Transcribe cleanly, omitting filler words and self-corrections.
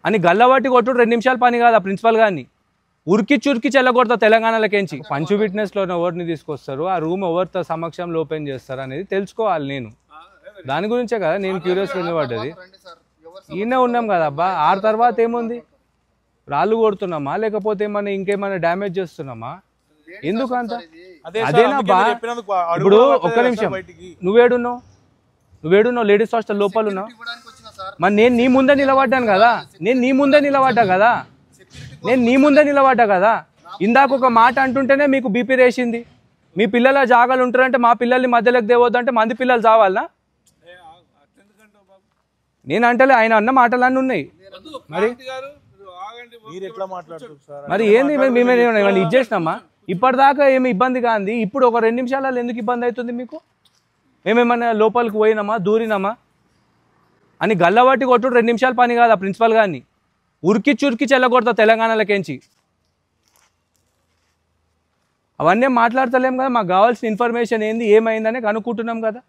అని గల్లబట్టి కొట్టుడు 2 నిమిషాల పని కాదు ఆ ప్రిన్సిపల్ గారిని. ఉరికి చురికి చెల్లగొడతా తెలంగాణలోకించి. పంచు ఫిట్నెస్లో ఎవరిని తీసుకొస్తారు, ఆ రూమ్ ఎవరితో సమక్షంలో ఓపెన్ చేస్తారు అనేది తెలుసుకోవాలి. నేను దాని గురించే కదా నేను క్యూరియస్గా నిలబడ్డది. ఈయనే ఉన్నాం కదా అబ్బా. 6 తర్వాత ఏముంది, రాళ్ళు కొడుతున్నామా లేకపోతే ఏమన్నా ఇంకేమైనా డ్యామేజ్ చేస్తున్నామా? ఎందుకంత అదేనాబ్బా. ఇప్పుడు ఒక్క నిమిషం, నువ్వేడున్నావు లేడీస్ హాస్టల్ లోపల ఉన్నావు. మరి నేను నీ ముందే నిలబడ్డాను కదా, ఇందాక ఒక మాట అంటుంటేనే మీకు బీపీ రేసింది. మీ పిల్లల జాగాలు ఉంటారంటే మా పిల్లల్ని మధ్యలోకి దేవద్దు అంటే మంది పిల్లలు చావాలనా? నేను అంటలే, ఆయన అన్న మాటలన్నీ ఉన్నాయి. మరి ఏంది మేము ఇది చేసినామా? ఇప్పటిదాకా ఏమి ఇబ్బంది కాంది, ఇప్పుడు ఒక 2 నిమిషాలలో ఎందుకు ఇబ్బంది అవుతుంది మీకు? మేమేమన్నా లోపలికి పోయినామా, దూరినామా? అని గల్లబట్టి కొట్టుడు 2 నిమిషాల పని కాదు ఆ ప్రిన్సిపల్ గారిని. ఉరికి చురికి చెల్లగొడతా తెలంగాణలోకించి. అవన్నీ మాట్లాడతలేం కదా. మాకు కావాల్సిన ఇన్ఫర్మేషన్ ఏంది, ఏమైందనే కనుక్కుంటున్నాం కదా.